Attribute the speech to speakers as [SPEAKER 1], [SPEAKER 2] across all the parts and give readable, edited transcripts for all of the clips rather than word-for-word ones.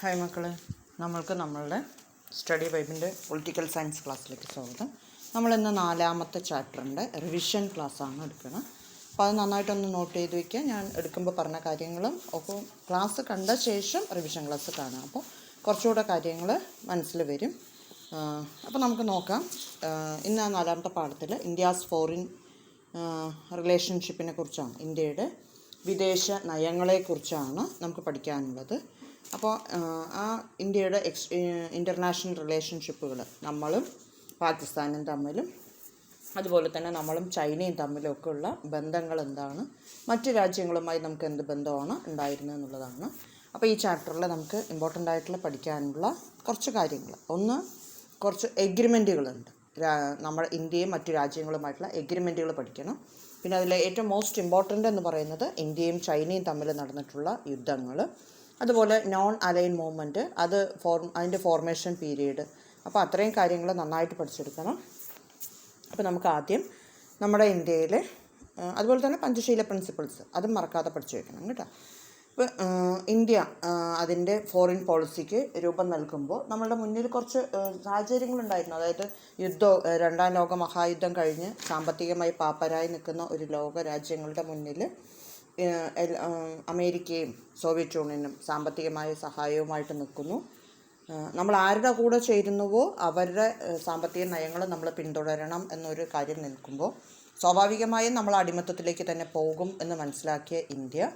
[SPEAKER 1] Hi മക്കളെ, നമ്മളുടെ study വൈബിൻ്റെ political science ക്ലാസ്സിലേക്ക് സ്വാഗതം. നമ്മളിന്ന് 4ാമത്തെ ചാപ്റ്ററിൻ്റെ റിവിഷൻ ക്ലാസ്സാണ് എടുക്കുന്നത്. അപ്പോൾ അത് നന്നായിട്ടൊന്ന് നോട്ട് ചെയ്ത് വയ്ക്കുക. ഞാൻ എടുക്കുമ്പോൾ പറഞ്ഞ കാര്യങ്ങളും അപ്പോൾ ക്ലാസ് കണ്ട ശേഷം റിവിഷൻ ക്ലാസ് കാണാം. അപ്പോൾ കുറച്ചുകൂടെ കാര്യങ്ങൾ മനസ്സിൽ വരും. അപ്പോൾ നമുക്ക് നോക്കാം. ഇന്ന് 4ാമത്തെ പാഠത്തിൽ ഇന്ത്യാസ് ഫോറിൻ റിലേഷൻഷിപ്പിനെ കുറിച്ചാണ്, ഇന്ത്യയുടെ വിദേശ നയങ്ങളെക്കുറിച്ചാണ് നമുക്ക് പഠിക്കാനുള്ളത്. അപ്പോൾ ആ ഇന്ത്യയുടെ ഇൻ്റർനാഷണൽ റിലേഷൻഷിപ്പുകൾ നമ്മളും പാകിസ്ഥാനും തമ്മിലും അതുപോലെ തന്നെ നമ്മളും ചൈനയും തമ്മിലൊക്കെ ഉള്ള ബന്ധങ്ങൾ എന്താണ്, മറ്റ് രാജ്യങ്ങളുമായി നമുക്ക് എന്ത് ബന്ധമാണ് ഉണ്ടായിരുന്നത് എന്നുള്ളതാണ്. അപ്പോൾ ഈ ചാപ്റ്ററിൽ നമുക്ക് ഇമ്പോർട്ടൻ്റ് ആയിട്ടുള്ള പഠിക്കാനുള്ള കുറച്ച് കാര്യങ്ങൾ, ഒന്ന് കുറച്ച് എഗ്രിമെൻറ്റുകളുണ്ട്. നമ്മൾ ഇന്ത്യയും മറ്റു രാജ്യങ്ങളുമായിട്ടുള്ള എഗ്രിമെൻറ്റുകൾ പഠിക്കണം. പിന്നെ അതിലെ ഏറ്റവും മോസ്റ്റ് ഇമ്പോർട്ടൻ്റ് എന്ന് പറയുന്നത് ഇന്ത്യയും ചൈനയും തമ്മിൽ നടന്നിട്ടുള്ള യുദ്ധങ്ങൾ, അതുപോലെ നോൺ അലൈൻ മൂവ്മെൻറ്റ്, അതിൻ്റെ ഫോർമേഷൻ പീരീഡ്. അപ്പോൾ അത്രയും കാര്യങ്ങൾ നന്നായിട്ട് പഠിച്ചെടുക്കണം. അപ്പോൾ നമുക്ക് ആദ്യം നമ്മുടെ ഇന്ത്യയിൽ അതുപോലെ തന്നെ പഞ്ചശീല പ്രിൻസിപ്പിൾസ് അതും മറക്കാതെ പഠിച്ചു വയ്ക്കണം കേട്ടോ. ഇപ്പോൾ ഇന്ത്യ അതിൻ്റെ ഫോറിൻ പോളിസിക്ക് രൂപം നൽകുമ്പോൾ നമ്മളുടെ മുന്നിൽ കുറച്ച് സാഹചര്യങ്ങളുണ്ടായിരുന്നു. അതായത് രണ്ടാം ലോക മഹായുദ്ധം കഴിഞ്ഞ് സാമ്പത്തികമായി പാപ്പരായി നിൽക്കുന്ന ഒരു ലോക രാജ്യങ്ങളുടെ മുന്നിൽ അമേരിക്കയും സോവിയറ്റ് യൂണിയനും സാമ്പത്തികമായ സഹായവുമായിട്ട് നിൽക്കുന്നു. നമ്മൾ ആരുടെ കൂടെ ചേരുന്നുവോ അവരുടെ സാമ്പത്തിക നയങ്ങൾ നമ്മൾ പിന്തുടരണം എന്നൊരു കാര്യം നിൽക്കുമ്പോൾ സ്വാഭാവികമായും നമ്മൾ അടിമത്തത്തിലേക്ക് തന്നെ പോകും എന്ന് മനസ്സിലാക്കിയ ഇന്ത്യ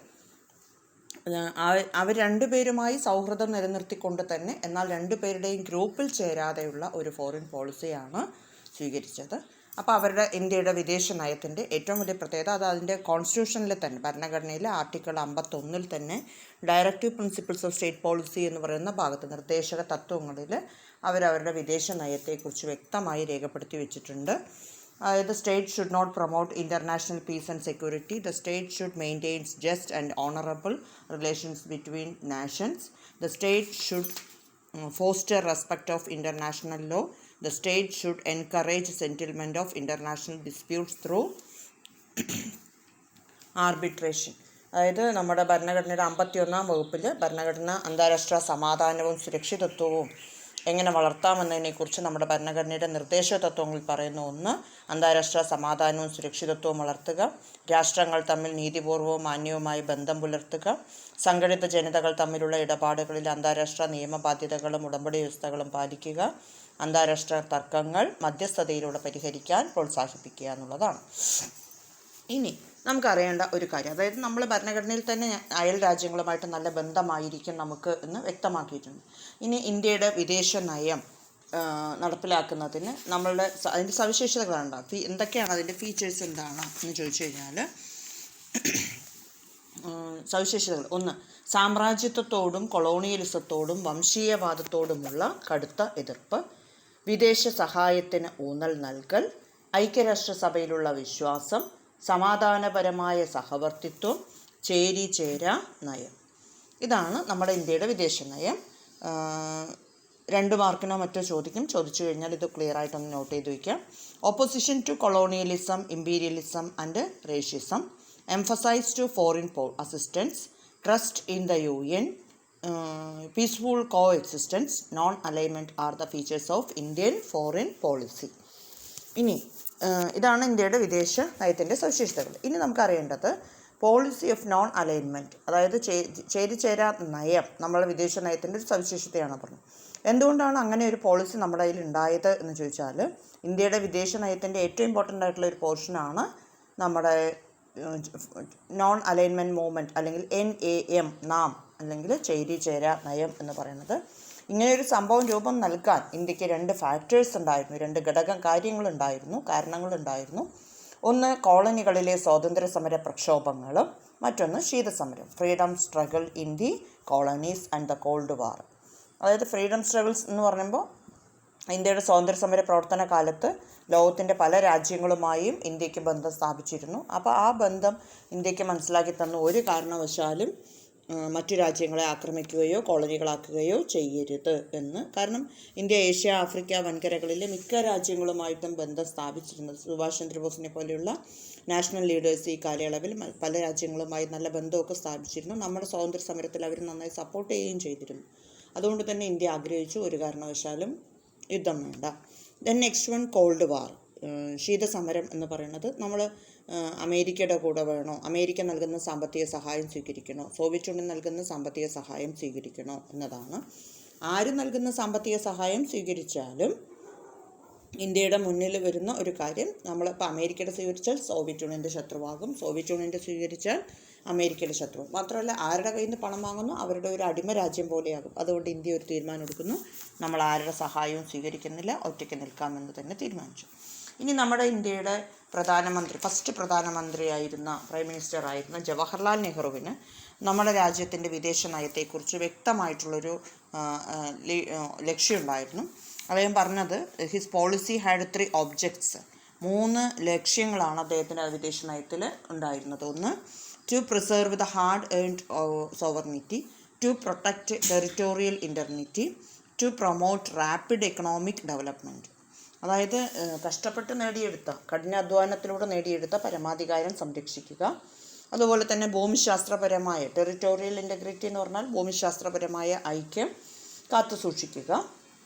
[SPEAKER 1] അവർ രണ്ടുപേരുമായി സൗഹൃദം നിലനിർത്തിക്കൊണ്ട് തന്നെ എന്നാൽ രണ്ടുപേരുടെയും ഗ്രൂപ്പിൽ ചേരാതെയുള്ള ഒരു ഫോറിൻ പോളിസിയാണ് സ്വീകരിച്ചത്. അപ്പോൾ ഇന്ത്യയുടെ വിദേശ നയത്തിൻ്റെ ഏറ്റവും വലിയ പ്രത്യേകത അത് അതിൻ്റെ കോൺസ്റ്റിറ്റ്യൂഷനിൽ തന്നെ, ഭരണഘടനയിലെ ആർട്ടിക്കിൾ 51 തന്നെ directive principles of state policy എന്ന് പറയുന്ന ഭാഗത്ത് നിർദ്ദേശക തത്വങ്ങളിൽ അവരവരുടെ വിദേശ നയത്തെക്കുറിച്ച് വ്യക്തമായി രേഖപ്പെടുത്തി വെച്ചിട്ടുണ്ട്. അതായത് state should not promote international peace and security, the state should maintains just and honourable relations between nations, the state should foster respect of international law, the state should encourage settlement of international disputes through arbitration. അതായത് നമ്മുടെ ഭരണഘടനയുടെ 51ാം വകുപ്പിൽ ഭരണഘടന അന്താരാഷ്ട്ര സമാധാനവും സുരക്ഷിതത്വവും എങ്ങനെ വളർത്താമെന്നതിനെക്കുറിച്ച് നമ്മുടെ ഭരണഘടനയുടെ നിർദ്ദേശ തത്വങ്ങളിൽ പറയുന്ന ഒന്ന് അന്താരാഷ്ട്ര സമാധാനവും സുരക്ഷിതത്വവും വളർത്തുക, രാഷ്ട്രങ്ങൾ തമ്മിൽ നീതിപൂർവവും മാന്യവുമായി ബന്ധം പുലർത്തുക, സംഘടിത ജനതകൾ തമ്മിലുള്ള ഇടപാടുകളിൽ അന്താരാഷ്ട്ര നിയമബാധ്യതകളും ഉടമ്പടി വ്യവസ്ഥകളും പാലിക്കുക, അന്താരാഷ്ട്ര തർക്കങ്ങൾ മധ്യസ്ഥതയിലൂടെ പരിഹരിക്കാൻ പ്രോത്സാഹിപ്പിക്കുക എന്നുള്ളതാണ്. ഇനി നമുക്കറിയേണ്ട ഒരു കാര്യം, അതായത് നമ്മൾ ഭരണഘടനയിൽ തന്നെ അയൽ രാജ്യങ്ങളുമായിട്ട് നല്ല ബന്ധമായിരിക്കും നമുക്ക് എന്ന് വ്യക്തമാക്കിയിട്ടുണ്ട്. ഇനി ഇന്ത്യയുടെ വിദേശ നയം നടപ്പിലാക്കുന്നതിന് അതിൻ്റെ സവിശേഷതകളുണ്ട്. എന്തൊക്കെയാണ് അതിൻ്റെ ഫീച്ചേഴ്സ് എന്താണ് എന്ന് ചോദിച്ചു കഴിഞ്ഞാൽ, സവിശേഷതകൾ: ഒന്ന്, സാമ്രാജ്യത്വത്തോടും കൊളോണിയലിസത്തോടും വംശീയവാദത്തോടുമുള്ള കടുത്ത എതിർപ്പ്, വിദേശ സഹായത്തിന് ഊന്നൽ നൽകൽ, ഐക്യരാഷ്ട്രസഭയിലുള്ള വിശ്വാസം, സമാധാനപരമായ സഹവർത്തിത്വം, ചേരിചേരാ നയം. ഇതാണ് നമ്മുടെ ഇന്ത്യയുടെ വിദേശ നയം. 2 മാർക്കിനോ മറ്റോ ചോദിച്ചു കഴിഞ്ഞാൽ ഇത് ക്ലിയർ ആയിട്ടൊന്ന് നോട്ട് ചെയ്ത് വയ്ക്കാം. Opposition to colonialism, imperialism and racism, emphasize to foreign assistance, trust in the UN, peaceful coexistence, non-alignment are the features of Indian foreign policy. ഇതാണ് ഇന്ത്യയുടെ വിദേശ നയത്തിൻ്റെ സവിശേഷതകൾ. ഇനി നമുക്കറിയേണ്ടത് പോളിസി ഓഫ് നോൺ അലൈൻമെൻറ്റ്, അതായത് ചേരിചേരാ നയം നമ്മളെ വിദേശ നയത്തിൻ്റെ ഒരു സവിശേഷതയാണ് പറഞ്ഞത്. എന്തുകൊണ്ടാണ് അങ്ങനെ ഒരു പോളിസി നമ്മുടെ കയ്യിൽ ഉണ്ടായത് എന്ന് ചോദിച്ചാൽ, ഇന്ത്യയുടെ വിദേശ നയത്തിൻ്റെ ഏറ്റവും ഇമ്പോർട്ടൻ്റ് ആയിട്ടുള്ള ഒരു പോർഷനാണ് നമ്മുടെ നോൺ അലൈൻമെൻറ്റ് മൂവ്മെൻറ്റ് അല്ലെങ്കിൽ NAM, നാം അല്ലെങ്കിൽ ചേരിചേരാ നയം എന്ന് പറയുന്നത്. ഇങ്ങനെയൊരു സംഭവം രൂപം നൽകാൻ ഇന്ത്യക്ക് 2 ഫാക്ടേഴ്സ് ഉണ്ടായിരുന്നു, 2 കാരണങ്ങളുണ്ടായിരുന്നു. ഒന്ന്, കോളനികളിലെ സ്വാതന്ത്ര്യ സമര പ്രക്ഷോഭങ്ങളും മറ്റൊന്ന് ശീതസമരം, freedom struggle in the colonies and the cold war. അതായത് ഫ്രീഡം സ്ട്രഗിൾസ് എന്ന് പറയുമ്പോൾ ഇന്ത്യയുടെ സ്വാതന്ത്ര്യ സമര പ്രവർത്തന കാലത്ത് ലോകത്തിൻ്റെ പല രാജ്യങ്ങളുമായും ഇന്ത്യക്ക് ബന്ധം സ്ഥാപിച്ചിരുന്നു. അപ്പോൾ ആ ബന്ധം ഇന്ത്യക്ക് മനസ്സിലാക്കി തന്ന ഒരു കാരണവശാലും മറ്റു രാജ്യങ്ങളെ ആക്രമിക്കുകയോ കോളനികളാക്കുകയോ ചെയ്യരുത് എന്ന്. കാരണം ഇന്ത്യ, ഏഷ്യ, ആഫ്രിക്ക വൻകരകളിലെ മിക്ക രാജ്യങ്ങളുമായിട്ടും ബന്ധം സ്ഥാപിച്ചിരുന്നത്. സുഭാഷ് ചന്ദ്രബോസിനെ പോലെയുള്ള നാഷണൽ ലീഡേഴ്സ് ഈ കാലയളവിൽ പല രാജ്യങ്ങളുമായി നല്ല ബന്ധമൊക്കെ സ്ഥാപിച്ചിരുന്നു. നമ്മുടെ സ്വാതന്ത്ര്യ സമരത്തിൽ അവർ നന്നായി സപ്പോർട്ട് ചെയ്യുകയും ചെയ്തിരുന്നു. അതുകൊണ്ട് തന്നെ ഇന്ത്യ ആഗ്രഹിച്ചു ഒരു കാരണവശാലും യുദ്ധം വേണ്ട. Then next one cold war, ശീതസമരം എന്ന് പറയുന്നത് നമ്മൾ അമേരിക്കയുടെ കൂടെ വേണോ, അമേരിക്ക നൽകുന്ന സാമ്പത്തിക സഹായം സ്വീകരിക്കണോ, സോവിയറ്റ് യൂണിയൻ നൽകുന്ന സാമ്പത്തിക സഹായം സ്വീകരിക്കണോ എന്നതാണ്. ആര് നൽകുന്ന സാമ്പത്തിക സഹായം സ്വീകരിച്ചാലും ഇന്ത്യയുടെ മുന്നിൽ വരുന്ന ഒരു കാര്യം, നമ്മളിപ്പോൾ അമേരിക്കയുടെ സ്വീകരിച്ചാൽ സോവിയറ്റ് യൂണിയൻ്റെ ശത്രുവാകും, സോവിയറ്റ് യൂണിയൻ്റെ സ്വീകരിച്ചാൽ അമേരിക്കയുടെ ശത്രു. മാത്രമല്ല ആരുടെ കയ്യിൽ നിന്ന് പണം വാങ്ങുന്നു അവരുടെ ഒരു അടിമ രാജ്യം പോലെയാകും. അതുകൊണ്ട് ഇന്ത്യ ഒരു തീരുമാനം എടുക്കുന്നു, നമ്മൾ ആരുടെ സഹായവും സ്വീകരിക്കുന്നില്ല, ഒറ്റയ്ക്ക് നിൽക്കാമെന്ന് തന്നെ തീരുമാനിച്ചു. ഇനി നമ്മുടെ ഇന്ത്യയുടെ ഫസ്റ്റ് പ്രധാനമന്ത്രിയായിരുന്ന പ്രൈം മിനിസ്റ്റർ ആയിരുന്ന ജവഹർലാൽ നെഹ്റുവിന് നമ്മുടെ രാജ്യത്തിൻ്റെ വിദേശ നയത്തെക്കുറിച്ച് വ്യക്തമായിട്ടുള്ളൊരു ലക്ഷ്യമുണ്ടായിരുന്നു. അദ്ദേഹം പറഞ്ഞത് ഹിസ് പോളിസി ഹാഡ് 3 ഒബ്ജക്ട്സ്, 3 ലക്ഷ്യങ്ങളാണ് അദ്ദേഹത്തിൻ്റെ വിദേശ നയത്തിൽ ഉണ്ടായിരുന്നത്. ഒന്ന്, to preserve the hard earned sovereignty, to protect territorial ഇൻ്റർണിറ്റി, to promote rapid economic development. അതായത് കഷ്ടപ്പെട്ട് നേടിയെടുത്ത, കഠിനാധ്വാനത്തിലൂടെ നേടിയെടുത്ത പരമാധികാരം സംരക്ഷിക്കുക, അതുപോലെ തന്നെ ഭൂമിശാസ്ത്രപരമായ ടെറിട്ടോറിയൽ ഇൻ്റഗ്രിറ്റി എന്ന് പറഞ്ഞാൽ ഭൂമിശാസ്ത്രപരമായ ഐക്യം കാത്തു സൂക്ഷിക്കുക,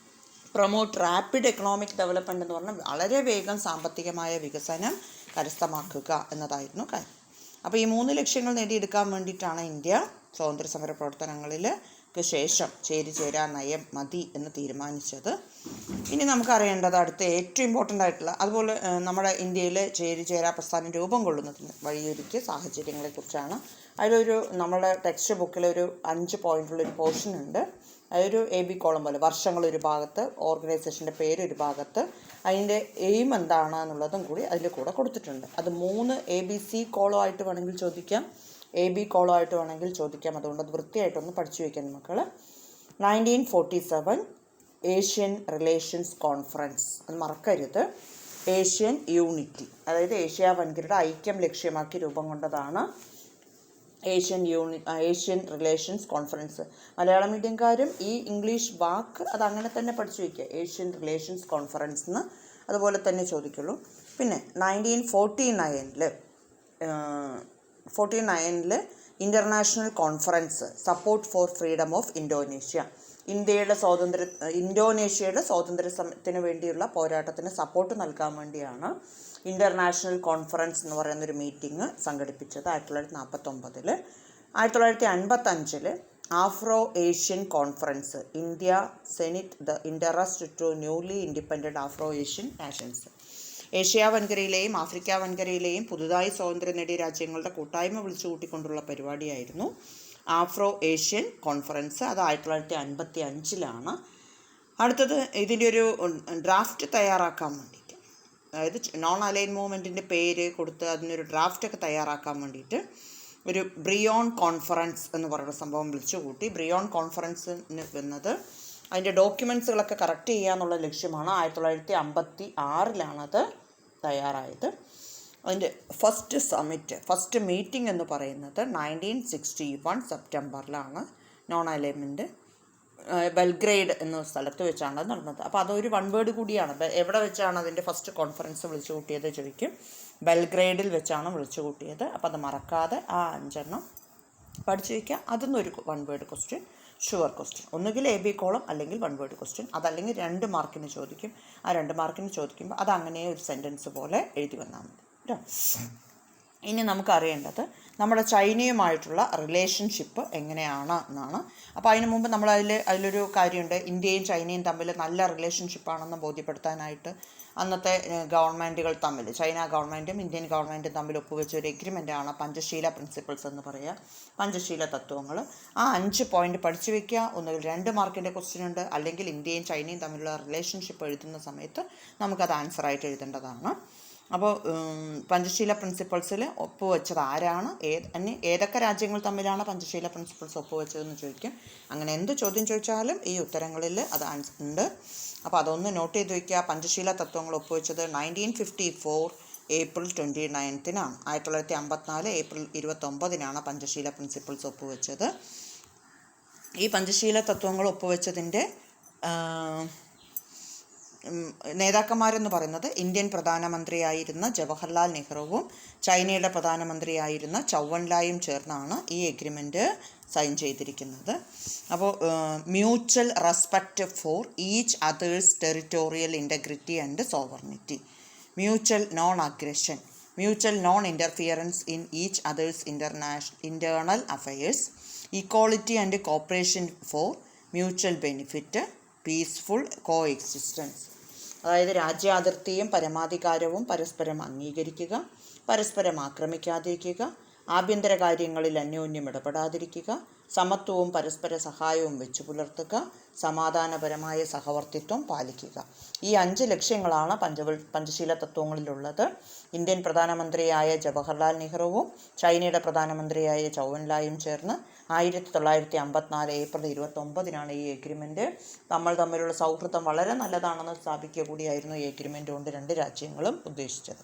[SPEAKER 1] പ്രൊമോട്ട് റാപ്പിഡ് എക്കണോമിക് ഡെവലപ്മെൻറ്റ് എന്ന് പറഞ്ഞാൽ വളരെ വേഗം സാമ്പത്തികമായ വികസനം കരസ്ഥമാക്കുക എന്നതായിരുന്നു കാര്യം. അപ്പോൾ ഈ 3 ലക്ഷ്യങ്ങൾ നേടിയെടുക്കാൻ വേണ്ടിയിട്ടാണ് ഇന്ത്യ സ്വാതന്ത്ര്യ സമര പ്രവർത്തനങ്ങൾക്ക് ശേഷം ചേരിചേരാ നയം മതി എന്ന് തീരുമാനിച്ചത്. ഇനി നമുക്കറിയേണ്ടത് അടുത്ത ഏറ്റവും ഇമ്പോർട്ടൻ്റ് ആയിട്ടുള്ള, അതുപോലെ നമ്മുടെ ഇന്ത്യയിലെ ചേരിചേരാ പ്രസ്ഥാനം രൂപം കൊള്ളുന്നതിന് വഴിയൊരുക്കിയ സാഹചര്യങ്ങളെക്കുറിച്ചാണ്. അതിലൊരു നമ്മുടെ ടെക്സ്റ്റ് ബുക്കിലൊരു 5 പോയിൻ്റുള്ളൊരു പോർഷൻ ഉണ്ട്. അതൊരു AB കോളം പോലെ, വർഷങ്ങളൊരു ഭാഗത്ത്, ഓർഗനൈസേഷൻ്റെ പേര് ഒരു ഭാഗത്ത്, അതിൻ്റെ എയിം എന്താണ് എന്നുള്ളതും കൂടി അതിൻ്റെ കൂടെ കൊടുത്തിട്ടുണ്ട്. അത് 3 ABC കോളം ആയിട്ട് വേണമെങ്കിൽ ചോദിക്കാം, AB കോളം ആയിട്ട് വേണമെങ്കിൽ ചോദിക്കാം. അതുകൊണ്ട് അത് വൃത്തിയായിട്ടൊന്ന് പഠിച്ചു വയ്ക്കാൻ മക്കൾ. 1947 ഏഷ്യൻ റിലേഷൻസ് കോൺഫറൻസ്, അത് മറക്കരുത്. ഏഷ്യൻ യൂണിറ്റി, അതായത് ഏഷ്യ വൻകരയുടെ ഐക്യം ലക്ഷ്യമാക്കി രൂപം കൊണ്ടതാണ് ഏഷ്യൻ റിലേഷൻസ് കോൺഫറൻസ്. മലയാളം മീഡിയംകാരും ഈ ഇംഗ്ലീഷ് വാക്ക് അത് അങ്ങനെ തന്നെ പഠിച്ചു വയ്ക്കുക, ഏഷ്യൻ റിലേഷൻസ് കോൺഫറൻസ് എന്ന് അതുപോലെ തന്നെ ചോദിക്കുള്ളൂ. പിന്നെ 1949 international conference support for freedom of Indonesia, ഇന്തോനേഷ്യയുടെ സ്വാതന്ത്ര്യത്തിന് വേണ്ടിയുള്ള പോരാട്ടത്തിന് സപ്പോർട്ട് നൽകാൻ വേണ്ടിയാണ് ഇൻ്റർനാഷണൽ കോൺഫറൻസ് എന്ന് പറയുന്നൊരു മീറ്റിംഗ് സംഘടിപ്പിച്ചത് 1949. 1955 Afro Asian conference, India sent the interest to newly independent Afro Asian nations. Asia വൻകരയിലെയും ആഫ്രിക്ക വൻകരയിലെയും പുതുതായി സ്വാതന്ത്ര്യം നേടിയ രാജ്യങ്ങളുടെ കൂട്ടായ്മ വിളിച്ചു കൂട്ടിക്കൊണ്ടുള്ള പരിപാടിയായിരുന്നു ആഫ്രോ ഏഷ്യൻ കോൺഫറൻസ്. അത് 1955. അടുത്തത് ഇതിൻ്റെ ഒരു ഡ്രാഫ്റ്റ് തയ്യാറാക്കാൻ വേണ്ടിയിട്ട്, അതായത് നോൺ അലൈൻ മൂവ്മെൻറ്റിൻ്റെ പേര് കൊടുത്ത് അതിനൊരു ഡ്രാഫ്റ്റൊക്കെ തയ്യാറാക്കാൻ വേണ്ടിയിട്ട് ഒരു ബ്രിയോൺ കോൺഫറൻസ് എന്ന് പറയുന്ന സംഭവം വിളിച്ചു കൂട്ടി. ബ്രിയോൺ കോൺഫറൻസിന് വന്നത് അതിൻ്റെ ഡോക്യുമെൻറ്റ്സുകളൊക്കെ കറക്റ്റ് ചെയ്യുക എന്നുള്ള ലക്ഷ്യമാണ്. 1956 അത് തയ്യാറായത്. അതിൻ്റെ ഫസ്റ്റ് മീറ്റിംഗ് എന്ന് പറയുന്നത് 1961 സെപ്റ്റംബറിലാണ്. നോൺ അലൈൻമെൻറ്റ് ബെൽഗ്രേഡ് എന്ന സ്ഥലത്ത് വെച്ചാണ് നടന്നത്. അപ്പോൾ അതൊരു വൺ വേർഡ് കൂടിയാണ്. എവിടെ വെച്ചാണ് അതിൻ്റെ ഫസ്റ്റ് കോൺഫറൻസ് വിളിച്ചു കൂട്ടിയത് ചോദിക്കും. ബെൽഗ്രേഡിൽ വെച്ചാണ് വിളിച്ചു കൂട്ടിയത്. അപ്പോൾ അത് മറക്കാതെ ആ 5 പഠിച്ചു വയ്ക്കുക. അതൊന്നൊരു one word question, sure question. ഒന്നുകിൽ AB കോളം അല്ലെങ്കിൽ വൺ വേർഡ് ക്വസ്റ്റ്യൻ. അതല്ലെങ്കിൽ 2 മാർക്കിന് ചോദിക്കും. ആ 2 മാർക്കിന് ചോദിക്കുമ്പോൾ അതങ്ങനെ ഒരു സെൻറ്റൻസ് പോലെ എഴുതി വന്നാൽ മതി കേട്ടോ. ഇനി നമുക്കറിയേണ്ടത് നമ്മുടെ ചൈനയുമായിട്ടുള്ള റിലേഷൻഷിപ്പ് എങ്ങനെയാണ് എന്നാണ്. അപ്പോൾ അതിന് മുമ്പ് അതിലൊരു കാര്യമുണ്ട്. ഇന്ത്യയും ചൈനയും തമ്മിൽ നല്ല റിലേഷൻഷിപ്പാണെന്ന് ബോധ്യപ്പെടുത്താനായിട്ട് അന്നത്തെ ഗവൺമെൻറ്റുകൾ തമ്മിൽ, ചൈന ഗവൺമെൻറ്റും ഇന്ത്യൻ ഗവൺമെൻറ്റും തമ്മിൽ ഒപ്പുവെച്ച ഒരു എഗ്രിമെൻ്റാണ് പഞ്ചശീല പ്രിൻസിപ്പിൾസ് എന്ന് പറയുക, പഞ്ചശീല തത്വങ്ങൾ. ആ 5 പോയിൻ്റ് പഠിച്ചു വയ്ക്കുക. ഒന്നുകിൽ 2 മാർക്കിൻ്റെ ക്വസ്റ്റ്യൻ ഉണ്ട്, അല്ലെങ്കിൽ ഇന്ത്യയും ചൈനയും തമ്മിലുള്ള റിലേഷൻഷിപ്പ് എഴുതുന്ന സമയത്ത് നമുക്കത് ആൻസറായിട്ട് എഴുതേണ്ടതാണ്. അപ്പോൾ പഞ്ചശീല പ്രിൻസിപ്പിൾസിൽ ഒപ്പുവെച്ചത് ആരാണ്, ഏതൊക്കെ രാജ്യങ്ങൾ തമ്മിലാണ് പഞ്ചശീല പ്രിൻസിപ്പിൾസ് ഒപ്പുവെച്ചതെന്ന് ചോദിക്കും. അങ്ങനെ എന്ത് ചോദ്യം ചോദിച്ചാലും ഈ ഉത്തരങ്ങളിൽ അത് ആൻസർ ഉണ്ട്. അപ്പോൾ അതൊന്ന് നോട്ട് ചെയ്ത് വയ്ക്കുക. പഞ്ചശീല തത്വങ്ങൾ ഒപ്പുവെച്ചത് 1954 ഏപ്രിൽ 29-നാണ്. 1954 ഏപ്രിൽ 29-നാണ് പഞ്ചശീല പ്രിൻസിപ്പിൾസ് ഒപ്പുവെച്ചത്. ഈ പഞ്ചശീല തത്വങ്ങൾ ഒപ്പുവെച്ചതിൻ്റെ നേതാക്കന്മാരെന്ന് പറയുന്നത് ഇന്ത്യൻ പ്രധാനമന്ത്രിയായിരുന്ന ജവഹർലാൽ നെഹ്റുവും ചൈനയുടെ പ്രധാനമന്ത്രിയായിരുന്ന ചൗവൻലായും ചേർന്നാണ് ഈ എഗ്രിമെൻറ്റ് സൈൻ ചെയ്തിരിക്കുന്നത്. അപ്പോൾ mutual respect for each other's territorial integrity and sovereignty, mutual non aggression, mutual non interference in each other's internal affairs, equality and cooperation for mutual benefit, peaceful co existence. അതായത് രാജ്യാതിർത്തിയും പരമാധികാരവും പരസ്പരം അംഗീകരിക്കുക, പരസ്പരം ആക്രമിക്കാതിരിക്കുക, ആഭ്യന്തര കാര്യങ്ങളിൽ അന്യോന്യം ഇടപെടാതിരിക്കുക, സമത്വവും പരസ്പര സഹായവും വെച്ചു പുലർത്തുക, സമാധാനപരമായ സഹവർത്തിത്വം പാലിക്കുക. ഈ 5 ലക്ഷ്യങ്ങളാണ് പഞ്ചശീല തത്വങ്ങളിലുള്ളത്. ഇന്ത്യൻ പ്രധാനമന്ത്രിയായ ജവഹർലാൽ നെഹ്റുവും ചൈനയുടെ പ്രധാനമന്ത്രിയായ ചൗവൻലായും ചേർന്ന് 1954 ഏപ്രിൽ 29 ഈ എഗ്രിമെൻറ്റ് തമ്മിലുള്ള സൗഹൃദം വളരെ നല്ലതാണെന്ന് സ്ഥാപിക്കുക കൂടിയായിരുന്നു ഈ എഗ്രിമെൻറ്റ് കൊണ്ട് 2 രാജ്യങ്ങളും ഉദ്ദേശിച്ചത്.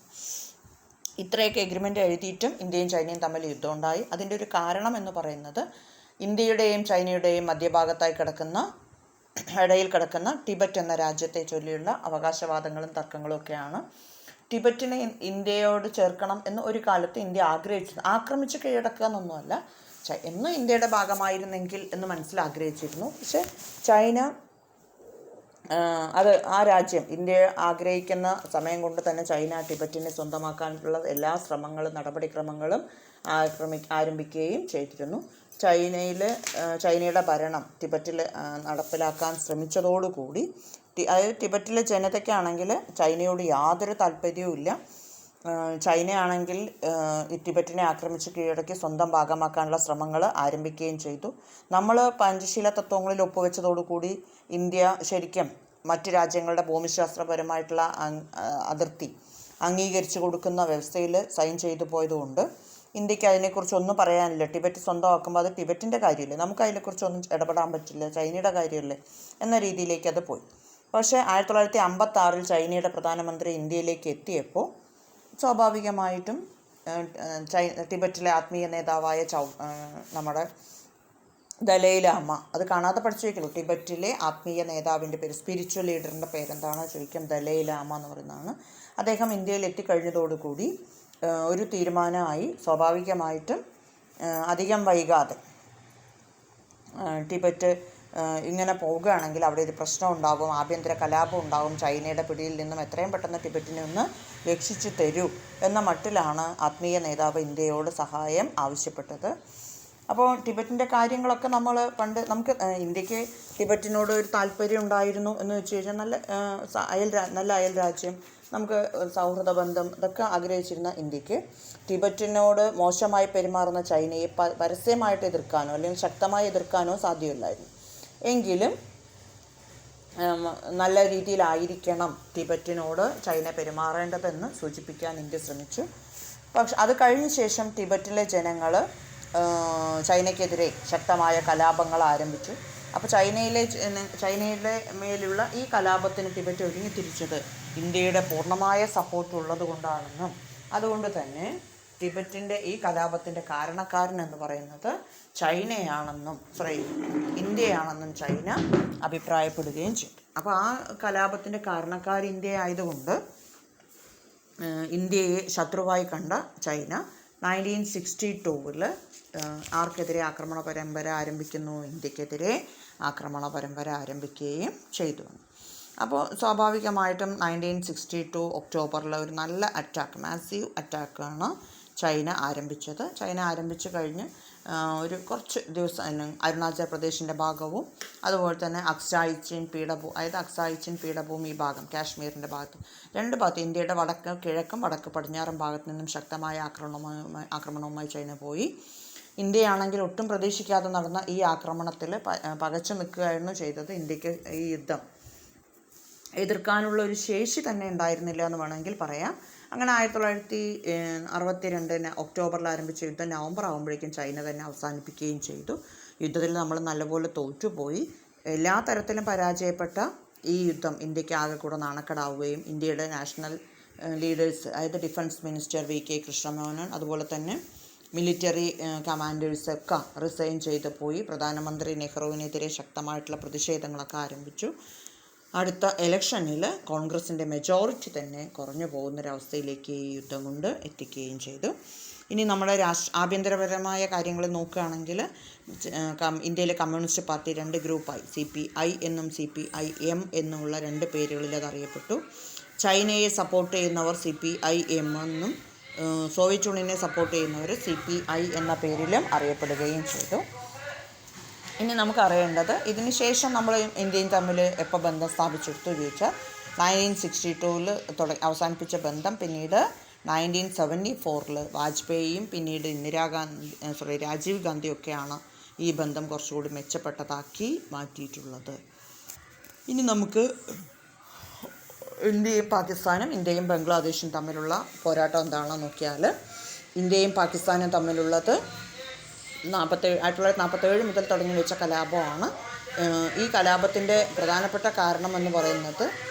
[SPEAKER 1] ഇത്രയൊക്കെ എഗ്രിമെൻ്റ് എഴുതിയിട്ടും ഇന്ത്യയും ചൈനയും തമ്മിൽ യുദ്ധമുണ്ടായി. അതിൻ്റെ ഒരു കാരണം എന്ന് പറയുന്നത് ഇന്ത്യയുടെയും ചൈനയുടെയും മധ്യഭാഗത്തായി ഇടയിൽ കിടക്കുന്ന ടിബറ്റ് എന്ന രാജ്യത്തെ ചൊല്ലിയുള്ള അവകാശവാദങ്ങളും തർക്കങ്ങളും ഒക്കെയാണ്. ടിബറ്റിനെ ഇന്ത്യയോട് ചേർക്കണം എന്ന് ഒരു കാലത്ത് ഇന്ത്യ ആഗ്രഹിച്ചിരുന്നു. ആക്രമിച്ച് കീഴടക്കുക എന്നൊന്നുമല്ല, എന്ന് ഇന്ത്യയുടെ ഭാഗമായിരുന്നെങ്കിൽ എന്ന് ആഗ്രഹിച്ചിരുന്നു. പക്ഷേ ചൈന ആ രാജ്യം ഇന്ത്യ ആഗ്രഹിക്കുന്ന സമയം കൊണ്ട് തന്നെ ചൈന ടിബറ്റിനെ സ്വന്തമാക്കാനുള്ള എല്ലാ നടപടിക്രമങ്ങളും ആരംഭിക്കുകയും ചെയ്തിരുന്നു. ചൈനയുടെ ഭരണം ടിബറ്റിൽ നടപ്പിലാക്കാൻ ശ്രമിച്ചതോടുകൂടി അതായത് ടിബറ്റിലെ ജനതയ്ക്കാണെങ്കിൽ ചൈനയോട് യാതൊരു താല്പര്യവും ഇല്ല. ചൈനയാണെങ്കിൽ ടിബറ്റിനെ ആക്രമിച്ച് കീഴടക്കി സ്വന്തം ഭാഗമാക്കാനുള്ള ശ്രമങ്ങൾ ആരംഭിക്കുകയും ചെയ്തു. നമ്മൾ പഞ്ചശീല തത്വങ്ങളിൽ ഒപ്പുവെച്ചതോടുകൂടി ഇന്ത്യ ശരിക്കും മറ്റ് രാജ്യങ്ങളുടെ ഭൂമിശാസ്ത്രപരമായിട്ടുള്ള അതിർത്തി അംഗീകരിച്ചു കൊടുക്കുന്ന വ്യവസ്ഥയിൽ സൈൻ ചെയ്തു പോയതുകൊണ്ട് ഇന്ത്യക്ക് അതിനെക്കുറിച്ചൊന്നും പറയാനില്ല. ടിബറ്റ് സ്വന്തമാക്കുമ്പോൾ അത് ടിബറ്റിൻ്റെ കാര്യമില്ലേ, നമുക്ക് അതിനെക്കുറിച്ചൊന്നും ഇടപെടാൻ പറ്റില്ല, ചൈനയുടെ കാര്യമല്ലേ എന്ന രീതിയിലേക്ക് അത് പോയി. പക്ഷേ 1956 ചൈനയുടെ പ്രധാനമന്ത്രി ഇന്ത്യയിലേക്ക് എത്തിയപ്പോൾ സ്വാഭാവികമായിട്ടും ടിബറ്റിലെ ആത്മീയ നേതാവായ നമ്മുടെ ദലൈലാമ, അത് കാണാതെ പഠിച്ചു വയ്ക്കുള്ളൂ, ടിബറ്റിലെ ആത്മീയ നേതാവിൻ്റെ പേര്, സ്പിരിച്വൽ ലീഡറിൻ്റെ പേരെന്താണ് ചോദിക്കും, ദലൈലാമ എന്ന് പറയുന്നതാണ്. അദ്ദേഹം ഇന്ത്യയിൽ എത്തിക്കഴിഞ്ഞതോടുകൂടി ഒരു തീരുമാനമായി. സ്വാഭാവികമായിട്ടും അധികം വൈകാതെ ടിബറ്റ് ഇങ്ങനെ പോവുകയാണെങ്കിൽ അവിടെ ഒരു പ്രശ്നം ഉണ്ടാകും, ആഭ്യന്തര കലാപം ഉണ്ടാകും, ചൈനയുടെ പിടിയിൽ നിന്നും എത്രയും പെട്ടെന്ന് ടിബറ്റിനെ ഒന്ന് രക്ഷിച്ചു തരൂ എന്ന മട്ടിലാണ് ആത്മീയ നേതാവ് ഇന്ത്യയോട് സഹായം ആവശ്യപ്പെട്ടത്. അപ്പോൾ ടിബറ്റിൻ്റെ കാര്യങ്ങളൊക്കെ നമുക്ക് ഇന്ത്യക്ക് ടിബറ്റിനോട് ഒരു താല്പര്യം ഉണ്ടായിരുന്നു എന്ന് വെച്ച് കഴിഞ്ഞാൽ നല്ല അയൽ രാജ്യം, നമുക്ക് സൗഹൃദ ബന്ധം ഇതൊക്കെ ആഗ്രഹിച്ചിരുന്ന ഇന്ത്യക്ക് ടിബറ്റിനോട് മോശമായി പെരുമാറുന്ന ചൈനയെ പരസ്യമായിട്ട് എതിർക്കാനോ അല്ലെങ്കിൽ ശക്തമായി എതിർക്കാനോ സാധ്യമല്ലായിരുന്നു. എങ്കിലും നല്ല രീതിയിലായിരിക്കണം ടിബറ്റിനോട് ചൈന പെരുമാറേണ്ടതെന്ന് സൂചിപ്പിക്കാൻ ഇന്ത്യ ശ്രമിച്ചു. പക്ഷെ അത് കഴിഞ്ഞ ശേഷം ടിബറ്റിലെ ജനങ്ങൾ ചൈനയ്ക്കെതിരെ ശക്തമായ കലാപങ്ങൾ ആരംഭിച്ചു. അപ്പോൾ ചൈനയുടെ മേലുള്ള ഈ കലാപത്തിന് ടിബറ്റ് ഒരുങ്ങിത്തിരിച്ചത് ഇന്ത്യയുടെ പൂർണ്ണമായ സപ്പോർട്ട് ഉള്ളത് കൊണ്ടാണെന്നും അതുകൊണ്ട് തന്നെ ടിബറ്റിൻ്റെ ഈ കലാപത്തിൻ്റെ കാരണക്കാരൻ എന്ന് പറയുന്നത് ചൈനയാണെന്നും ഇന്ത്യയാണെന്നും ചൈന അഭിപ്രായപ്പെടുകയും ചെയ്തു. അപ്പോൾ ആ കലാപത്തിൻ്റെ കാരണക്കാർ ഇന്ത്യ ആയതുകൊണ്ട് ഇന്ത്യയെ ശത്രുവായി കണ്ട ചൈന 1962 ആർക്കെതിരെ ആക്രമണ പരമ്പര ആരംഭിക്കുന്നു, ഇന്ത്യക്കെതിരെ ആക്രമണ പരമ്പര ആരംഭിക്കുകയും ചെയ്തു. അപ്പോൾ സ്വാഭാവികമായിട്ടും 1962 ഒക്ടോബറിൽ ഒരു നല്ല മാസീവ് അറ്റാക്കാണ് ചൈന ആരംഭിച്ചത്. ചൈന ആരംഭിച്ചു കഴിഞ്ഞ് ഒരു കുറച്ച് ദിവസം അരുണാചൽ പ്രദേശിൻ്റെ ഭാഗവും അതുപോലെ തന്നെ അക്സായി ചിൻ പീഠഭൂമി ഭാഗം, കാശ്മീരിൻ്റെ ഭാഗത്ത്, 2 ഭാഗത്ത് ഇന്ത്യയുടെ കിഴക്കും വടക്ക് പടിഞ്ഞാറും ഭാഗത്തു നിന്നും ശക്തമായ ആക്രമണവുമായി ചൈന പോയി. ഇന്ത്യയാണെങ്കിൽ ഒട്ടും പ്രതീക്ഷിക്കാതെ നടന്ന ഈ ആക്രമണത്തിൽ പകച്ചു നിൽക്കുകയായിരുന്നു ചെയ്തത്. ഇന്ത്യക്ക് ഈ യുദ്ധം എതിർക്കാനുള്ള ഒരു ശേഷി തന്നെ ഉണ്ടായിരുന്നില്ല എന്ന് വേണമെങ്കിൽ പറയാം. അങ്ങനെ 1962 ഒക്ടോബറിൽ ആരംഭിച്ച യുദ്ധം നവംബർ ആകുമ്പോഴേക്കും ചൈന തന്നെ അവസാനിപ്പിക്കുകയും ചെയ്തു. യുദ്ധത്തിൽ നമ്മൾ നല്ലപോലെ തോറ്റുപോയി. എല്ലാ തരത്തിലും പരാജയപ്പെട്ട ഈ യുദ്ധം ഇന്ത്യക്ക് ആകെ കൂടെ നാണക്കേടാവുകയും ഇന്ത്യയുടെ നാഷണൽ ലീഡേഴ്സ്, അതായത് ഡിഫൻസ് മിനിസ്റ്റർ VK കൃഷ്ണമേനോൻ, അതുപോലെ തന്നെ മിലിറ്ററി കമാൻഡേഴ്സൊക്കെ റിസൈൻ ചെയ്ത് പോയി. പ്രധാനമന്ത്രി നെഹ്റുവിനെതിരെ ശക്തമായിട്ടുള്ള പ്രതിഷേധങ്ങളൊക്കെ ആരംഭിച്ചു. അടുത്ത ഇലക്ഷനിൽ കോൺഗ്രസിൻ്റെ മെജോറിറ്റി തന്നെ കുറഞ്ഞു പോകുന്നൊരവസ്ഥയിലേക്ക് ഈ യുദ്ധം കൊണ്ട് എത്തിക്കുകയും ചെയ്തു. ഇനി നമ്മുടെ ആഭ്യന്തരപരമായ കാര്യങ്ങൾ നോക്കുകയാണെങ്കിൽ ഇന്ത്യയിലെ കമ്മ്യൂണിസ്റ്റ് പാർട്ടി 2 ഗ്രൂപ്പായി, CPI എന്നും CPIM എന്നുമുള്ള 2 പേരുകളിൽ അത് അറിയപ്പെട്ടു. ചൈനയെ സപ്പോർട്ട് ചെയ്യുന്നവർ CPIM എന്നും സോവിയറ്റ് യൂണിയനെ സപ്പോർട്ട് ചെയ്യുന്നവർ CPI എന്ന പേരിലും അറിയപ്പെടുകയും ചെയ്തു. ഇനി നമുക്ക് അറിയേണ്ടത് ഇതിന് ശേഷം നമ്മൾ ഇന്ത്യയും തമ്മിൽ എപ്പോൾ ബന്ധം സ്ഥാപിച്ചെടുത്തു ചോദിച്ചാൽ 1962 അവസാനിപ്പിച്ച ബന്ധം പിന്നീട് 1974 വാജ്പേയിയും പിന്നീട് രാജീവ് ഗാന്ധിയൊക്കെയാണ് ഈ ബന്ധം കുറച്ചുകൂടി മെച്ചപ്പെട്ടതാക്കി മാറ്റിയിട്ടുള്ളത്. ഇനി നമുക്ക് ഇന്ത്യയും പാകിസ്ഥാനും ഇന്ത്യയും ബംഗ്ലാദേശും തമ്മിലുള്ള പോരാട്ടം എന്താണെന്ന് നോക്കിയാൽ, ഇന്ത്യയും പാകിസ്ഥാനും തമ്മിലുള്ളത് 1947 മുതൽ തുടങ്ങി വെച്ച കലാപമാണ്. ഈ കലാപത്തിൻ്റെ പ്രധാനപ്പെട്ട കാരണം എന്ന് പറയുന്നത്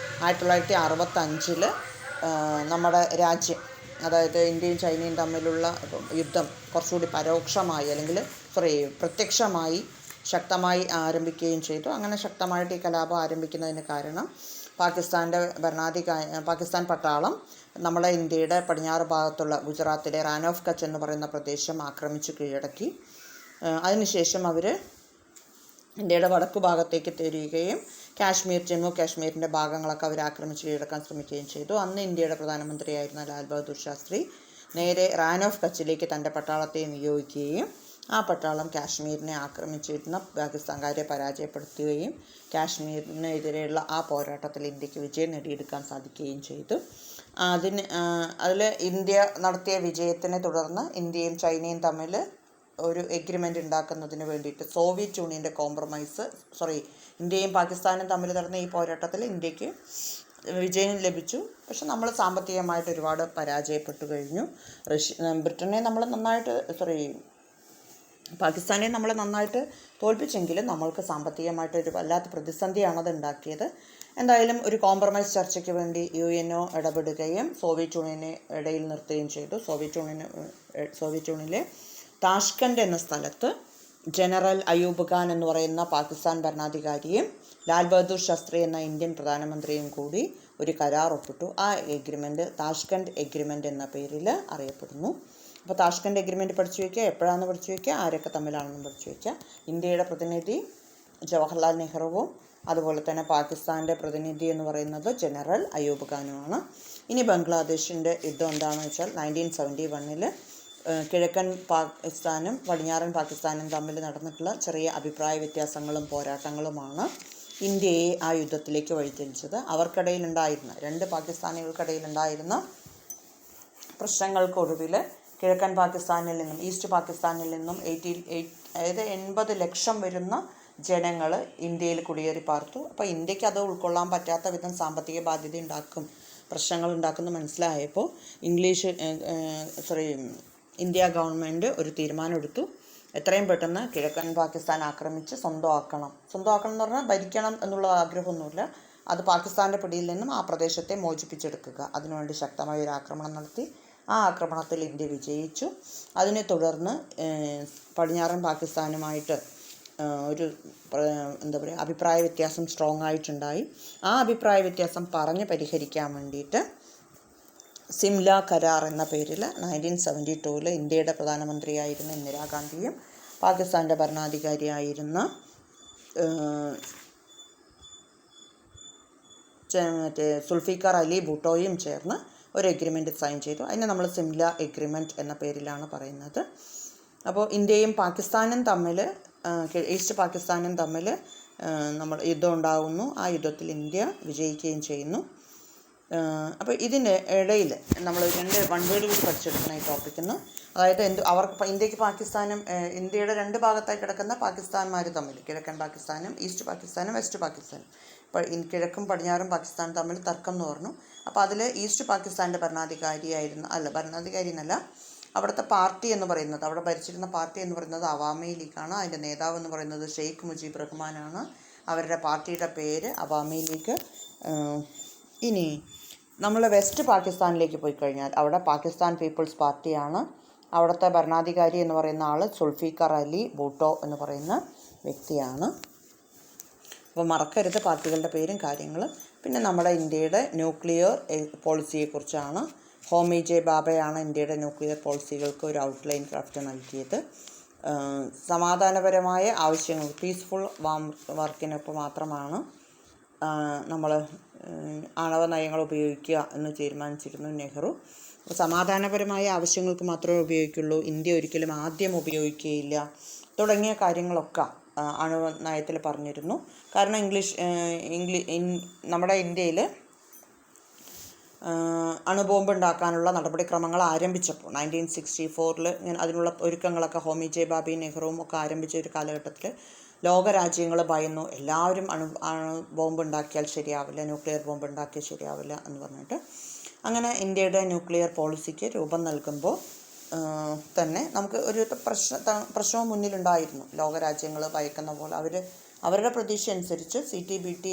[SPEAKER 1] 1965 നമ്മുടെ രാജ്യം, അതായത് ഇന്ത്യയും ചൈനയും തമ്മിലുള്ള യുദ്ധം കുറച്ചുകൂടി പരോക്ഷമായി അല്ലെങ്കിൽ പ്രത്യക്ഷമായി ശക്തമായി ആരംഭിക്കുകയും ചെയ്തു. അങ്ങനെ ശക്തമായിട്ട് ഈ കലാപം ആരംഭിക്കുന്നതിന് കാരണം പാകിസ്ഥാൻ പട്ടാളം നമ്മളെ ഇന്ത്യയുടെ പടിഞ്ഞാറ് ഭാഗത്തുള്ള ഗുജറാത്തിലെ റാൻ ഓഫ് കച്ച് എന്ന് പറയുന്ന പ്രദേശം ആക്രമിച്ച് കീഴടക്കി. അതിനുശേഷം അവർ ഇന്ത്യയുടെ വടക്കു ഭാഗത്തേക്ക് തിരിയുകയും ജമ്മു കാശ്മീരിൻ്റെ ഭാഗങ്ങളൊക്കെ അവർ ആക്രമിച്ച് കീഴടക്കാൻ ശ്രമിക്കുകയും ചെയ്തു. അന്ന് ഇന്ത്യയുടെ പ്രധാനമന്ത്രിയായിരുന്ന ലാൽ ബഹദൂർ ശാസ്ത്രി നേരെ റാൻ ഓഫ് കച്ചിലേക്ക് തൻ്റെ പട്ടാളത്തെ നിയോഗിക്കുകയും ആ പട്ടാളം കാശ്മീരിനെ ആക്രമിച്ചിരുന്ന പാകിസ്ഥാൻകാരെ പരാജയപ്പെടുത്തുകയും കാശ്മീരിനെതിരെയുള്ള ആ പോരാട്ടത്തിൽ ഇന്ത്യക്ക് വിജയം നേടിയെടുക്കാൻ സാധിക്കുകയും ചെയ്തു. അതിൽ ഇന്ത്യ നടത്തിയ വിജയത്തിനെ തുടർന്ന് ഇന്ത്യയും ചൈനയും തമ്മിൽ ഒരു എഗ്രിമെൻ്റ് ഉണ്ടാക്കുന്നതിന് വേണ്ടിയിട്ട് സോവിയറ്റ് യൂണിയൻ്റെ ഇന്ത്യയും പാകിസ്ഥാനും തമ്മിൽ നടന്ന ഈ പോരാട്ടത്തിൽ ഇന്ത്യക്ക് വിജയം ലഭിച്ചു. പക്ഷെ നമ്മൾ സാമ്പത്തികമായിട്ട് ഒരുപാട് പരാജയപ്പെട്ടു കഴിഞ്ഞു. പാകിസ്ഥാനെ നമ്മൾ നന്നായിട്ട് തോൽപ്പിച്ചെങ്കിലും നമ്മൾക്ക് സാമ്പത്തികമായിട്ട് ഒരു വല്ലാത്ത പ്രതിസന്ധിയാണ് അത് ഉണ്ടാക്കിയത്. എന്തായാലും ഒരു കോംപ്രമൈസ് ചർച്ചയ്ക്ക് വേണ്ടി UNO ഇടപെടുകയും സോവിയറ്റ് യൂണിയനെ ഇടയിൽ നിർത്തുകയും ചെയ്തു. സോവിയറ്റ് യൂണിയനിലെ താഷ്കൻഡ് എന്ന സ്ഥലത്ത് ജനറൽ അയൂബ് ഖാൻ എന്ന് പറയുന്ന പാകിസ്ഥാൻ ഭരണാധികാരിയും ലാൽ ബഹദൂർ ശാസ്ത്രി എന്ന ഇന്ത്യൻ പ്രധാനമന്ത്രിയും കൂടി ഒരു കരാർ ഒപ്പിട്ടു. ആ എഗ്രിമെൻ്റ് താഷ്കൻഡ് എഗ്രിമെൻ്റ് എന്ന പേരിൽ അറിയപ്പെടുന്നു. അപ്പോൾ താഷ്കൻഡ് എഗ്രിമെൻ്റ് പഠിച്ചു വയ്ക്കുക, എപ്പോഴാണെന്ന് പഠിച്ചു വയ്ക്കുക, ആരൊക്കെ തമ്മിലാണെന്നും പഠിച്ചു വയ്ക്കുക. ഇന്ത്യയുടെ പ്രതിനിധി ജവഹർലാൽ നെഹ്റുവും അതുപോലെ തന്നെ പാകിസ്ഥാൻ്റെ പ്രതിനിധി എന്ന് പറയുന്നത് ജനറൽ അയൂബ് ഖാനുമാണ്. ഇനി ബംഗ്ലാദേശിൻ്റെ യുദ്ധം എന്താണെന്ന് വെച്ചാൽ 1971 കിഴക്കൻ പാകിസ്ഥാനും പടിഞ്ഞാറൻ പാകിസ്ഥാനും തമ്മിൽ നടന്നിട്ടുള്ള ചെറിയ അഭിപ്രായ വ്യത്യാസങ്ങളും പോരാട്ടങ്ങളുമാണ് ഇന്ത്യയെ ആ യുദ്ധത്തിലേക്ക് വഴിതിരിച്ചത്. അവർക്കിടയിലുണ്ടായിരുന്ന 2 പാകിസ്ഥാനികൾക്കിടയിലുണ്ടായിരുന്ന പ്രശ്നങ്ങൾക്കൊടുവിൽ കിഴക്കൻ പാകിസ്ഥാനിൽ നിന്നും ഈസ്റ്റ് പാകിസ്ഥാനിൽ നിന്നും 80 ലക്ഷം വരുന്ന ജനങ്ങൾ ഇന്ത്യയിൽ കുടിയേറി പാർത്തു. അപ്പോൾ ഇന്ത്യക്ക് അത് ഉൾക്കൊള്ളാൻ പറ്റാത്ത വിധം സാമ്പത്തിക ബാധ്യത പ്രശ്നങ്ങൾ ഉണ്ടാക്കുന്നു മനസ്സിലായപ്പോൾ ഇന്ത്യ ഗവൺമെൻറ് ഒരു തീരുമാനമെടുത്തു. എത്രയും പെട്ടെന്ന് കിഴക്കൻ പാകിസ്ഥാൻ ആക്രമിച്ച് സ്വന്തമാക്കണം എന്ന് പറഞ്ഞാൽ ഭരിക്കണം എന്നുള്ള ആഗ്രഹമൊന്നുമില്ല. അത് പാകിസ്ഥാൻ്റെ പിടിയിൽ നിന്നും ആ പ്രദേശത്തെ മോചിപ്പിച്ചെടുക്കുക. അതിനുവേണ്ടി ശക്തമായ ഒരു ആക്രമണം നടത്തി. ആ ആക്രമണത്തിൽ ഇന്ത്യ വിജയിച്ചു. അതിനെ തുടർന്ന് പടിഞ്ഞാറൻ പാകിസ്ഥാനുമായിട്ട് ഒരു അഭിപ്രായ വ്യത്യാസം സ്ട്രോങ് ആയിട്ടുണ്ടായി. ആ അഭിപ്രായ വ്യത്യാസം പറഞ്ഞ് പരിഹരിക്കാൻ വേണ്ടിയിട്ട് സിംല കരാർ എന്ന പേരിൽ 1972 ഇന്ത്യയുടെ പ്രധാനമന്ത്രിയായിരുന്ന ഇന്ദിരാഗാന്ധിയും പാകിസ്ഥാൻ്റെ ഭരണാധികാരിയായിരുന്ന സുൽഫിക്കർ അലി ഭൂട്ടോയും ചേർന്ന് ഒരു എഗ്രിമെൻ്റ് സൈൻ ചെയ്തു. അതിനെ നമ്മൾ സിംല എഗ്രിമെൻ്റ് എന്ന പേരിലാണ് പറയുന്നത്. അപ്പോൾ ഇന്ത്യയും പാകിസ്ഥാനും തമ്മിൽ ഈസ്റ്റ് പാകിസ്ഥാനും തമ്മിൽ യുദ്ധം ഉണ്ടാകുന്നു. ആ യുദ്ധത്തിൽ ഇന്ത്യ വിജയിക്കുകയും ചെയ്യുന്നു. അപ്പോൾ ഇതിൻ്റെ ഇടയിൽ നമ്മൾ 2 വൺ വേർഡ് കൂടി പഠിച്ചെടുക്കണം ഈ ടോപ്പിക്കിൽ. അതായത് ഇന്ത്യക്ക് പാകിസ്ഥാനും ഇന്ത്യയുടെ 2 ഭാഗത്തായി കിടക്കുന്ന പാകിസ്ഥാന്മാർ തമ്മിൽ കിഴക്കൻ പാകിസ്ഥാനും ഈസ്റ്റ് പാകിസ്ഥാനും വെസ്റ്റ് പാകിസ്ഥാനും കിഴക്കും പടിഞ്ഞാറും പാകിസ്ഥാൻ തമ്മിൽ തർക്കം എന്ന് പറഞ്ഞു. അപ്പോൾ അതിൽ ഈസ്റ്റ് പാകിസ്ഥാൻ്റെ ഭരണാധികാരി എന്നല്ല, അവിടുത്തെ പാർട്ടി എന്ന് പറയുന്നത്, അവിടെ ഭരിച്ചിരുന്ന പാർട്ടി എന്ന് പറയുന്നത് അവാമി ലീഗാണ്. അതിൻ്റെ നേതാവ് എന്ന് പറയുന്നത് ഷെയ്ഖ് മുജീബ് റഹ്മാനാണ്. അവരുടെ പാർട്ടിയുടെ പേര് അവാമി ലീഗ്. ഇനി നമ്മൾ വെസ്റ്റ് പാകിസ്ഥാനിലേക്ക് പോയി കഴിഞ്ഞാൽ അവിടെ പാകിസ്ഥാൻ പീപ്പിൾസ് പാർട്ടിയാണ്. അവിടുത്തെ ഭരണാധികാരി എന്ന് പറയുന്ന ആൾ സുൽഫിക്കർ അലി ഭൂട്ടോ എന്ന് പറയുന്ന വ്യക്തിയാണ്. അപ്പോൾ മറക്കരുത് പാർട്ടികളുടെ പേരും കാര്യങ്ങളും. പിന്നെ നമ്മുടെ ഇന്ത്യയുടെ ന്യൂക്ലിയർ പോളിസിയെക്കുറിച്ചാണ്. ഹോമി ജെ ബാബയാണ് ഇന്ത്യയുടെ ന്യൂക്ലിയർ പോളിസികൾക്ക് ഒരു ഔട്ട്ലൈൻ ക്രാഫ്റ്റ് നൽകിയത്. സമാധാനപരമായ ആവശ്യങ്ങൾ, പീസ്ഫുൾ വർക്കിനൊപ്പം മാത്രമാണ് നമ്മൾ ആണവ നയങ്ങൾ ഉപയോഗിക്കുക എന്ന് തീരുമാനിച്ചിരുന്നു നെഹ്റു. സമാധാനപരമായ ആവശ്യങ്ങൾക്ക് മാത്രമേ ഉപയോഗിക്കുള്ളൂ, ഇന്ത്യ ഒരിക്കലും ആദ്യം ഉപയോഗിക്കുകയില്ല തുടങ്ങിയ കാര്യങ്ങളൊക്കെ ആണവ നയത്തിൽ പറഞ്ഞിരുന്നു. കാരണം നമ്മുടെ ഇന്ത്യയിൽ അണുബോംബ് ഉണ്ടാക്കാനുള്ള നടപടിക്രമങ്ങൾ ആരംഭിച്ചപ്പോൾ 1964 അതിനുള്ള ഒരുക്കങ്ങളൊക്കെ ഹോമി ജെ ബാബയും നെഹ്റുവും ഒക്കെ ആരംഭിച്ച ഒരു കാലഘട്ടത്തിൽ ലോകരാജ്യങ്ങൾ ഭയന്നു. എല്ലാവരും ബോംബ് ഉണ്ടാക്കിയാൽ ശരിയാവില്ല, ന്യൂക്ലിയർ ബോംബ് ഉണ്ടാക്കിയാൽ ശരിയാവില്ല എന്ന് പറഞ്ഞിട്ട് അങ്ങനെ ഇന്ത്യയുടെ ന്യൂക്ലിയർ പോളിസിക്ക് രൂപം നൽകുമ്പോൾ തന്നെ നമുക്ക് ഒരു പ്രശ്നവും മുന്നിലുണ്ടായിരുന്നു. ലോകരാജ്യങ്ങൾ ഭയക്കുന്ന പോലെ അവരുടെ പ്രതീക്ഷ അനുസരിച്ച് CTBT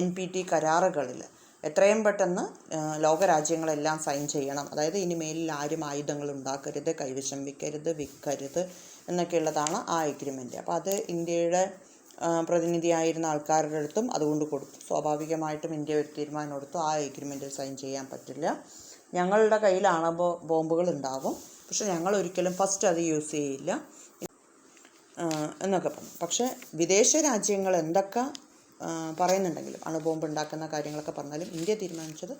[SPEAKER 1] NPT കരാറുകളിൽ എത്രയും പെട്ടെന്ന് ലോകരാജ്യങ്ങളെല്ലാം സൈൻ ചെയ്യണം. അതായത് ഇനി മേലിൽ ആരും ആയുധങ്ങൾ ഉണ്ടാക്കരുത്, കൈവശം വിൽക്കരുത്, വിൽക്കരുത് എന്നൊക്കെയുള്ളതാണ് ആ എഗ്രിമെൻ്റ്. അപ്പോൾ അത് ഇന്ത്യയുടെ പ്രതിനിധിയായിരുന്ന ആൾക്കാരുടെ അടുത്തും അതുകൊണ്ട് കൊടുത്തു. സ്വാഭാവികമായിട്ടും ഇന്ത്യ ഒരു തീരുമാനം എടുത്തു, ആ എഗ്രിമെൻറ്റിൽ സൈൻ ചെയ്യാൻ പറ്റില്ല, ഞങ്ങളുടെ കയ്യിലാണ് ബോംബുകൾ ഉണ്ടാകും, പക്ഷെ ഞങ്ങൾ ഒരിക്കലും ഫസ്റ്റ് അത് യൂസ് ചെയ്യില്ല എന്നൊക്കെ പറഞ്ഞു. പക്ഷേ വിദേശ രാജ്യങ്ങൾ എന്തൊക്കെ പറയുന്നുണ്ടെങ്കിലും അണുബോംബ് ഉണ്ടാക്കുന്ന കാര്യങ്ങളൊക്കെ പറഞ്ഞാലും ഇന്ത്യ തീരുമാനിച്ചത്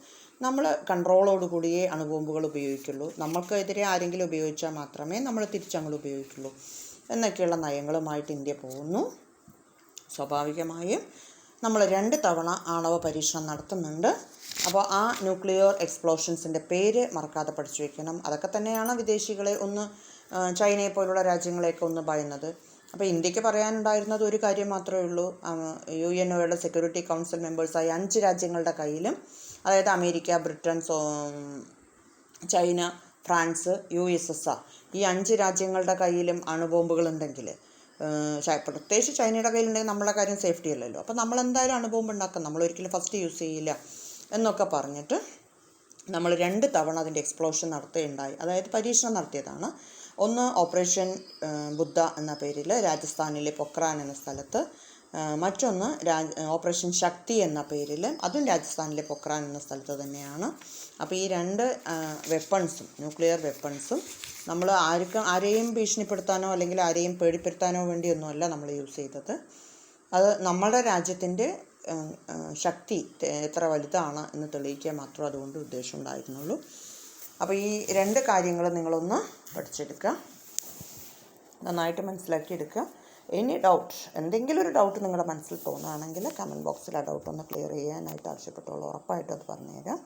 [SPEAKER 1] നമ്മൾ കൺട്രോളോടുകൂടിയേ അണുബോംബുകൾ ഉപയോഗിക്കുള്ളൂ, നമ്മൾക്കെതിരെ ആരെങ്കിലും ഉപയോഗിച്ചാൽ മാത്രമേ നമ്മൾ തിരിച്ചങ്ങോട്ട് ഉപയോഗിക്കുള്ളൂ എന്നൊക്കെയുള്ള നയങ്ങളുമായിട്ട് ഇന്ത്യ പോകുന്നു. സ്വാഭാവികമായും നമ്മൾ 2 തവണ ആണവ പരീക്ഷണം നടത്തുന്നുണ്ട്. അപ്പോൾ ആ ന്യൂക്ലിയർ എക്സ്പ്ലോഷൻസിൻ്റെ പേര് മറക്കാതെ പഠിച്ചു വയ്ക്കണം. അതൊക്കെ തന്നെയാണ് വിദേശികളെ ചൈനയെ പോലുള്ള രാജ്യങ്ങളെയൊക്കെ ഭയന്നത്. അപ്പോൾ ഇന്ത്യക്ക് പറയാനുണ്ടായിരുന്നത് ഒരു കാര്യം മാത്രമേ ഉള്ളൂ. UNOയുടെ സെക്യൂരിറ്റി കൗൺസിൽ മെമ്പേഴ്സായ 5 രാജ്യങ്ങളുടെ കയ്യിലും, അതായത് America, Britain, China, France, USSR ഈ 5 രാജ്യങ്ങളുടെ കയ്യിലും അണുബോംബുകൾ ഉണ്ടെങ്കിൽ, പ്രത്യേകിച്ച് ചൈനയുടെ കയ്യിലുണ്ടെങ്കിൽ നമ്മളെ കാര്യം സേഫ്റ്റി അല്ലല്ലോ, അപ്പോൾ നമ്മളെന്തായാലും അണുബോംബ് ഉണ്ടാക്കാം, നമ്മളൊരിക്കലും ഫസ്റ്റ് യൂസ് ചെയ്യില്ല എന്നൊക്കെ പറഞ്ഞിട്ട് നമ്മൾ 2 തവണ അതിൻ്റെ എക്സ്പ്ലോഷൻ നടത്തുകയുണ്ടായി. അതായത് പരീക്ഷണം നടത്തിയതാണ്. ഒന്ന് ഓപ്പറേഷൻ ബുദ്ധ എന്ന പേരിൽ രാജസ്ഥാനിലെ പൊക്രാൻ എന്ന സ്ഥലത്ത്, മറ്റൊന്ന് ഓപ്പറേഷൻ ശക്തി എന്ന പേരിൽ അതും രാജസ്ഥാനിലെ പൊക്രാൻ എന്ന സ്ഥലത്ത് തന്നെയാണ്. അപ്പോൾ ഈ 2 വെപ്പൺസും ന്യൂക്ലിയർ വെപ്പൺസും നമ്മൾ ആരെയും ഭീഷണിപ്പെടുത്താനോ അല്ലെങ്കിൽ ആരെയും പേടിപ്പെടുത്താനോ വേണ്ടിയൊന്നുമല്ല നമ്മൾ യൂസ് ചെയ്തത്. അത് നമ്മുടെ രാജ്യത്തിൻ്റെ ശക്തി എത്ര വലുതാണ് എന്ന് തെളിയിക്കാൻ മാത്രം അതുകൊണ്ട് ഉദ്ദേശം ഉണ്ടായിരുന്നുള്ളൂ. അപ്പോൾ ഈ 2 കാര്യങ്ങൾ നിങ്ങളൊന്ന് പഠിച്ചെടുക്കുക, നന്നായിട്ട് മനസ്സിലാക്കിയെടുക്കുക. എന്തെങ്കിലും ഒരു ഡൗട്ട് നിങ്ങളുടെ മനസ്സിൽ തോന്നുകയാണെങ്കിൽ കമൻറ്റ് ബോക്സിൽ ആ ഡൗട്ട് ഒന്ന് ക്ലിയർ ചെയ്യാനായിട്ട് ആവശ്യപ്പെട്ടോളൂ. ഉറപ്പായിട്ടും അത് പറഞ്ഞുതരാം.